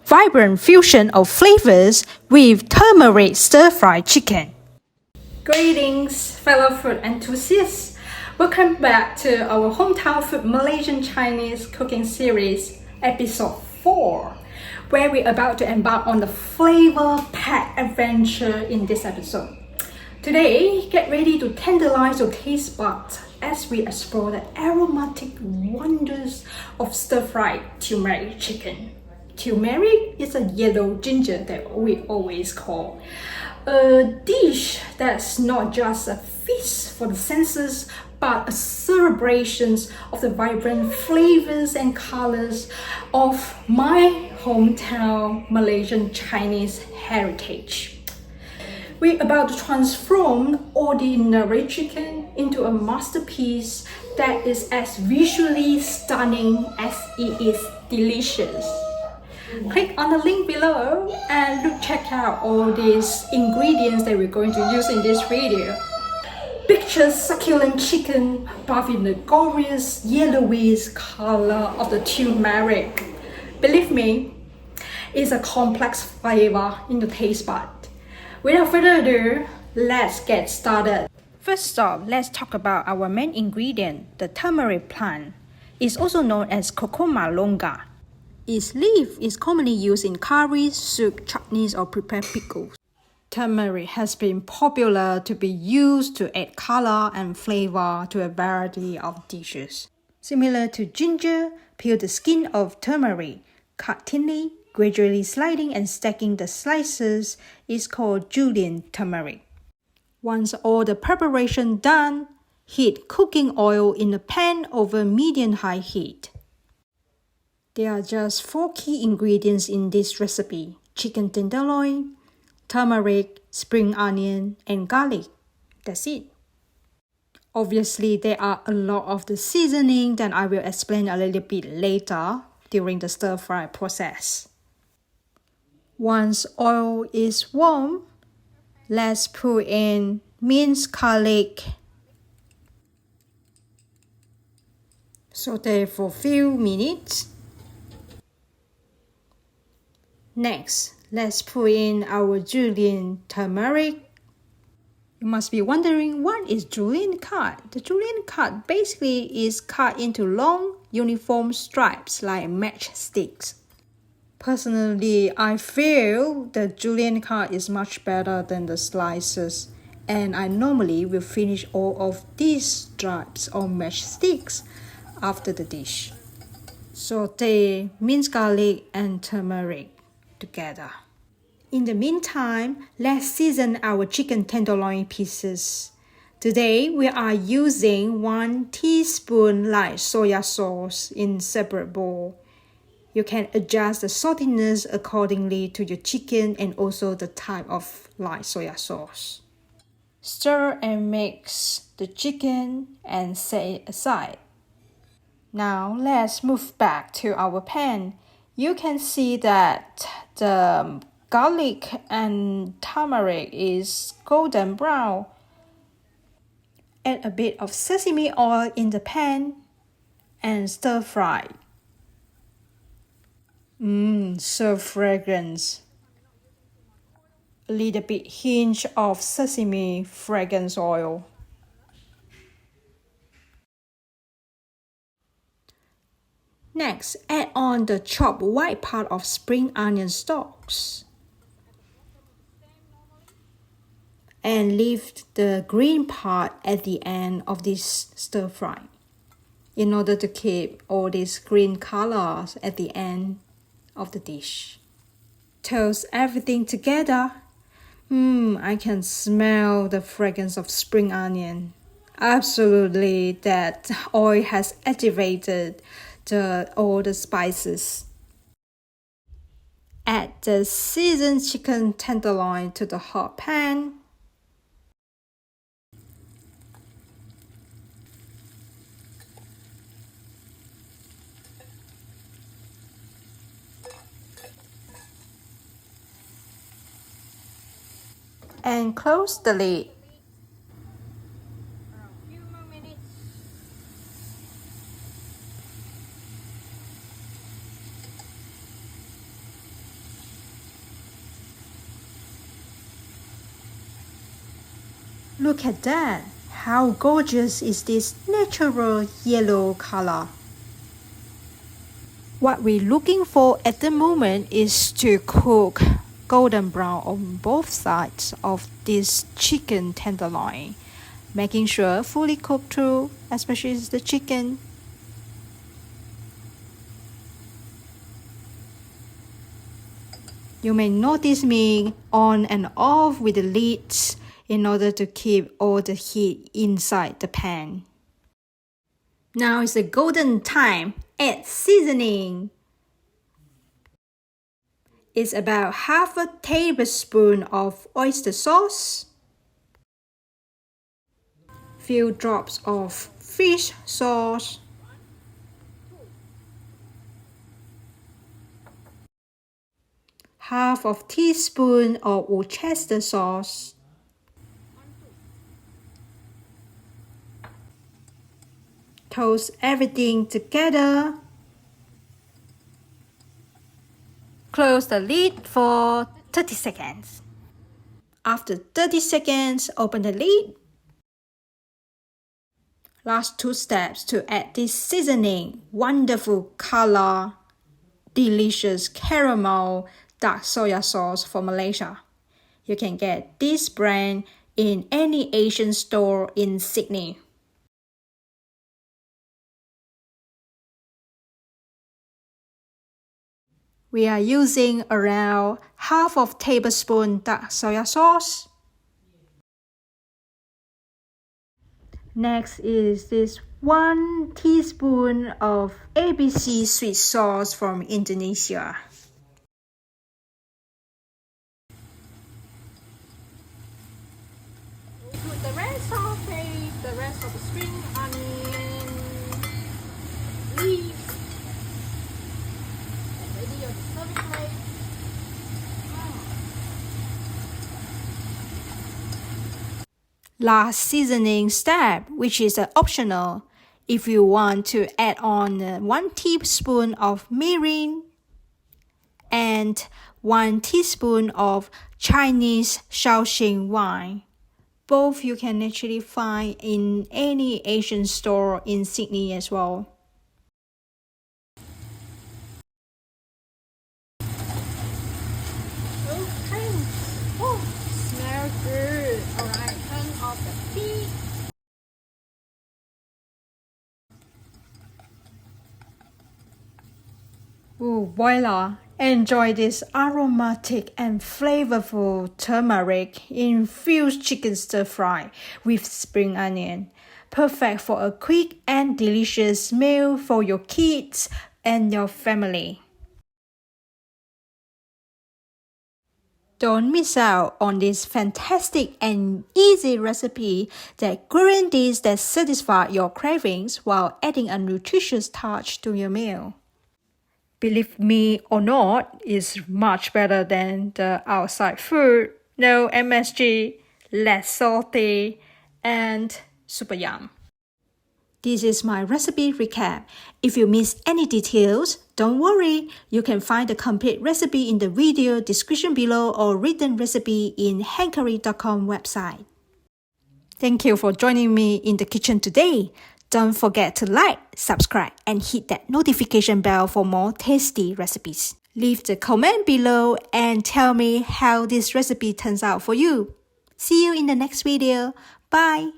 vibrant fusion of flavors with turmeric stir-fried chicken. Greetings, fellow food enthusiasts. Welcome back to our hometown food Malaysian Chinese cooking series, episode 4, where we're about to embark on the flavor-packed adventure in this episode. Today, get ready to tantalize your taste buds as we explore the aromatic wonders of stir-fried turmeric chicken. Turmeric is a yellow ginger that we always call a dish that's not just a feast for the senses, but a celebration of the vibrant flavors and colors of my hometown Malaysian Chinese heritage. We're about to transform ordinary chicken into a masterpiece that is as visually stunning as it is delicious. Click on the link below and check out all these ingredients that we're going to use in this video. Picture succulent chicken bathed in the glorious yellowish color of the turmeric. Believe me, it's a complex flavor in the taste bud. Without further ado, let's get started. First off, let's talk about our main ingredient, the turmeric plant. It's also known as Cucuma longa. Its leaf is commonly used in curries, soup, chutneys, or prepared pickles. Turmeric has been popular to be used to add color and flavor to a variety of dishes. Similar to ginger, peel the skin of turmeric, cut thinly, gradually sliding and stacking the slices is called julienne turmeric. Once all the preparation done, heat cooking oil in a pan over medium-high heat. There are just 4 key ingredients in this recipe: chicken tenderloin, turmeric, spring onion, and garlic. That's it. Obviously, there are a lot of the seasoning that I will explain a little bit later during the stir-fry process. Once oil is warm, let's put in minced garlic. Saute for a few minutes. Next, let's put in our julienne turmeric. You must be wondering, what is julienne cut? The julienne cut basically is cut into long, uniform stripes like matchsticks. Personally, I feel the julienne cut is much better than the slices, and I normally will finish all of these stripes or matchsticks after the dish. Saute minced garlic and turmeric together. In the meantime, let's season our chicken tenderloin pieces. Today, we are using 1 teaspoon light soya sauce in separate bowl. You can adjust the saltiness accordingly to your chicken and also the type of light soya sauce. Stir and mix the chicken and set it aside. Now let's move back to our pan. You can see that the garlic and turmeric is golden brown. Add a bit of sesame oil in the pan and stir fry. So fragrance. A little bit hint of sesame fragrance oil. Next, add on the chopped white part of spring onion stalks. And leave the green part at the end of this stir fry in order to keep all these green colors at the end of the dish. Toast everything together. I can smell the fragrance of spring onion. Absolutely, that oil has activated all the spices. Add the seasoned chicken tenderloin to the hot pan. And close the lid. Look at that! How gorgeous is this natural yellow color? What we're looking for at the moment is to cook golden brown on both sides of this chicken tenderloin, making sure fully cooked through, especially the chicken. You may notice me on and off with the lids in order to keep all the heat inside the pan. Now is the golden time. Add seasoning. It's about half a tablespoon of oyster sauce, few drops of fish sauce, half of teaspoon of Worcester sauce, toast everything together. Close the lid for 30 seconds. After 30 seconds, open the lid. Last 2 steps to add this seasoning. Wonderful color, delicious caramel dark soya sauce for Malaysia. You can get this brand in any Asian store in Sydney. We are using around half of tablespoon dark soya sauce. Next is this 1 teaspoon of ABC sweet sauce from Indonesia. Put the rest sauté, the rest of the spring onion, leaves. Last seasoning step, which is optional. If you want to add on 1 teaspoon of mirin and 1 teaspoon of Chinese Saoxing wine. Both you can actually find in any Asian store in Sydney as well. Okay, oh, smells good. Alright, turn off the heat. Oh, voila! Enjoy this aromatic and flavorful turmeric infused chicken stir fry with spring onion. Perfect for a quick and delicious meal for your kids and your family. Don't miss out on this fantastic and easy recipe that guarantees that satisfy your cravings while adding a nutritious touch to your meal. Believe me or not, it's much better than the outside food. No MSG, less salty, and super yum. This is my recipe recap. If you miss any details, don't worry. You can find the complete recipe in the video description below or written recipe in hankery.com website. Thank you for joining me in the kitchen today. Don't forget to like, subscribe, and hit that notification bell for more tasty recipes. Leave the comment below and tell me how this recipe turns out for you. See you in the next video. Bye!